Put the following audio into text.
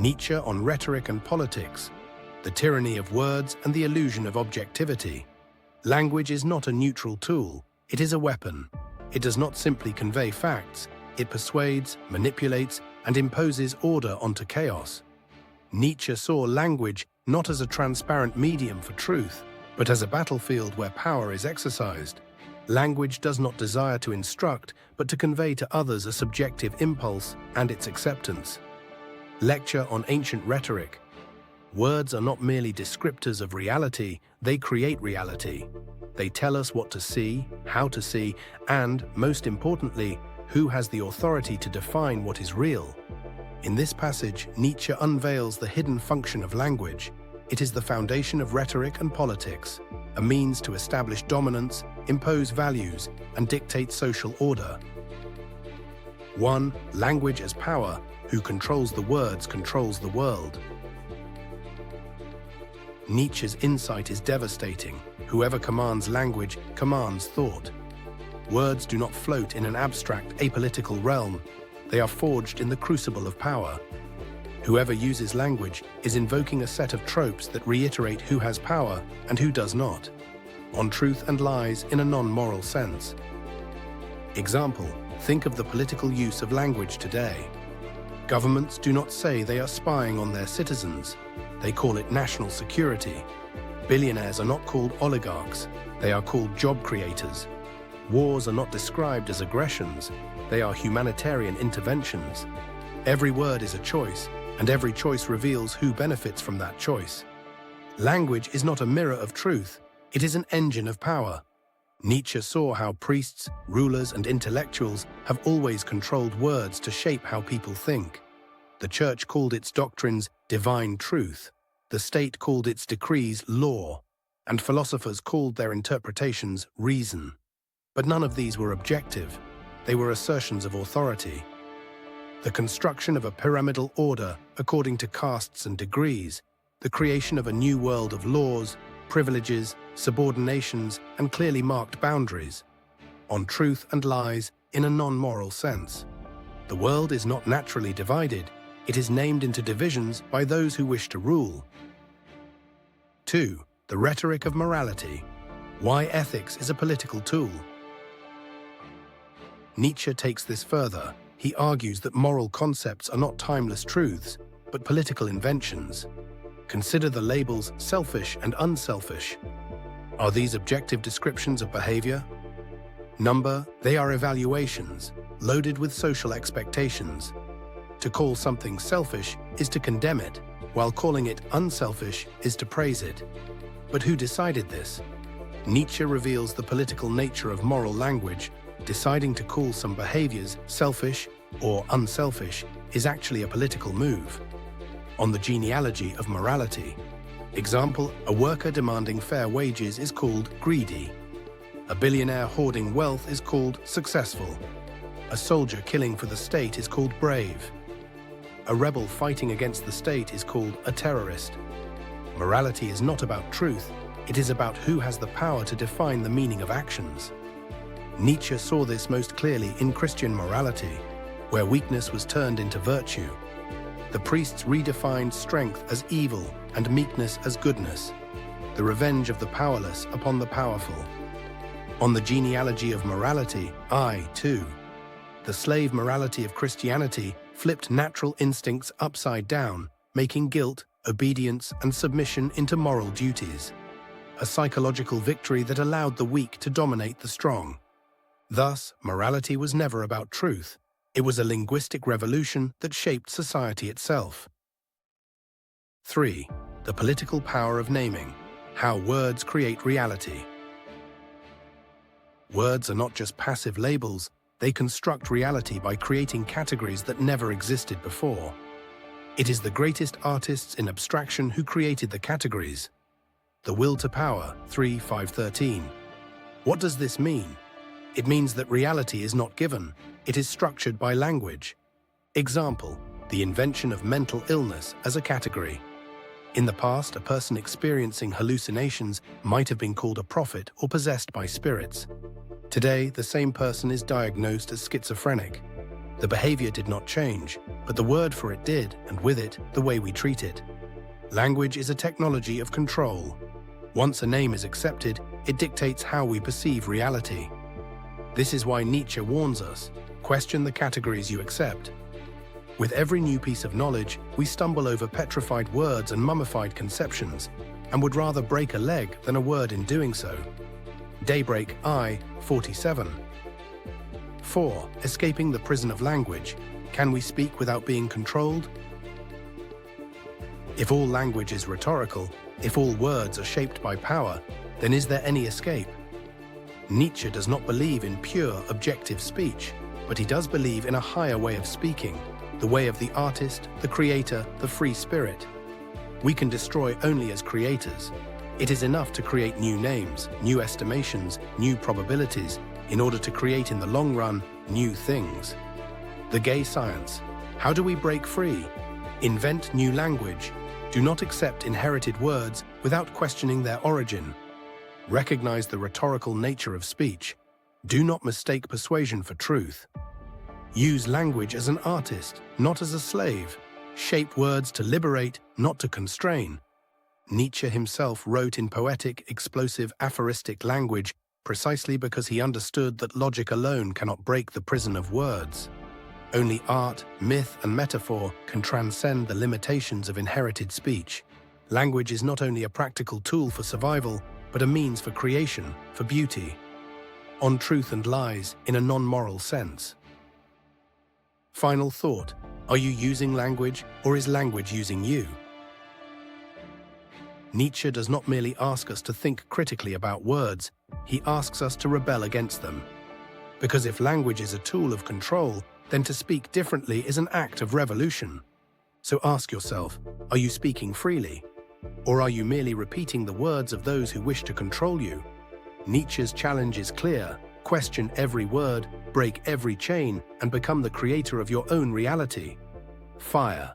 Nietzsche on rhetoric and politics, the tyranny of words and the illusion of objectivity. Language is not a neutral tool, it is a weapon. It does not simply convey facts, it persuades, manipulates, and imposes order onto chaos. Nietzsche saw language not as a transparent medium for truth, but as a battlefield where power is exercised. Language does not desire to instruct, but to convey to others a subjective impulse and its acceptance. Lecture on ancient rhetoric. Words are not merely descriptors of reality, they create reality. They tell us what to see, how to see, and, most importantly, who has the authority to define what is real. In this passage, Nietzsche unveils the hidden function of language. It is the foundation of rhetoric and politics, a means to establish dominance, impose values, and dictate social order. 1. Language as power. Who controls the words controls the world. Nietzsche's insight is devastating. Whoever commands language commands thought. Words do not float in an abstract, apolitical realm. They are forged in the crucible of power. Whoever uses language is invoking a set of tropes that reiterate who has power and who does not, on truth and lies in a non-moral sense. Example, think of the political use of language today. Governments do not say they are spying on their citizens. They call it national security. Billionaires are not called oligarchs. They are called job creators. Wars are not described as aggressions. They are humanitarian interventions. Every word is a choice, and every choice reveals who benefits from that choice. Language is not a mirror of truth. It is an engine of power. Nietzsche saw how priests, rulers, and intellectuals have always controlled words to shape how people think. The Church called its doctrines divine truth. The state called its decrees law, and philosophers called their interpretations reason. But none of these were objective. They were assertions of authority. The construction of a pyramidal order according to castes and degrees, the creation of a new world of laws, privileges, subordinations, and clearly marked boundaries, on truth and lies in a non-moral sense. The world is not naturally divided, it is named into divisions by those who wish to rule. 2. The rhetoric of morality. Why ethics is a political tool. Nietzsche takes this further. He argues that moral concepts are not timeless truths, but political inventions. Consider the labels selfish and unselfish. Are these objective descriptions of behavior? Number, they are evaluations, loaded with social expectations. To call something selfish is to condemn it, while calling it unselfish is to praise it. But who decided this? Nietzsche reveals the political nature of moral language. Deciding to call some behaviors selfish or unselfish is actually a political move. On the genealogy of morality. Example, a worker demanding fair wages is called greedy. A billionaire hoarding wealth is called successful. A soldier killing for the state is called brave. A rebel fighting against the state is called a terrorist. Morality is not about truth, it is about who has the power to define the meaning of actions. Nietzsche saw this most clearly in Christian morality, where weakness was turned into virtue. The priests redefined strength as evil and meekness as goodness, the revenge of the powerless upon the powerful. On the genealogy of morality, too. The slave morality of Christianity flipped natural instincts upside down, making guilt, obedience, and submission into moral duties. A psychological victory that allowed the weak to dominate the strong. Thus, morality was never about truth. It was a linguistic revolution that shaped society itself. 3. The political power of naming. How words create reality. Words are not just passive labels, they construct reality by creating categories that never existed before. It is the greatest artists in abstraction who created the categories. The will to power, 3:5-13. What does this mean? It means that reality is not given, it is structured by language. Example, the invention of mental illness as a category. In the past, a person experiencing hallucinations might have been called a prophet or possessed by spirits. Today, the same person is diagnosed as schizophrenic. The behavior did not change, but the word for it did, and with it, the way we treat it. Language is a technology of control. Once a name is accepted, it dictates how we perceive reality. This is why Nietzsche warns us, question the categories you accept. With every new piece of knowledge, we stumble over petrified words and mummified conceptions, and would rather break a leg than a word in doing so. Daybreak I, 47. 4. Escaping the prison of language. Can we speak without being controlled? If all language is rhetorical, if all words are shaped by power, then is there any escape? Nietzsche does not believe in pure, objective speech, but he does believe in a higher way of speaking, the way of the artist, the creator, the free spirit. We can destroy only as creators. It is enough to create new names, new estimations, new probabilities, in order to create in the long run new things. The gay science. How do we break free? Invent new language. Do not accept inherited words without questioning their origin. Recognize the rhetorical nature of speech. Do not mistake persuasion for truth. Use language as an artist, not as a slave. Shape words to liberate, not to constrain. Nietzsche himself wrote in poetic, explosive, aphoristic language precisely because he understood that logic alone cannot break the prison of words. Only art, myth, and metaphor can transcend the limitations of inherited speech. Language is not only a practical tool for survival, but a means for creation, for beauty. On truth and lies, in a non-moral sense. Final thought. Are you using language, or is language using you? Nietzsche does not merely ask us to think critically about words, he asks us to rebel against them. Because if language is a tool of control, then to speak differently is an act of revolution. So ask yourself, are you speaking freely? Or are you merely repeating the words of those who wish to control you? Nietzsche's challenge is clear. Question every word, break every chain, and become the creator of your own reality. Fire.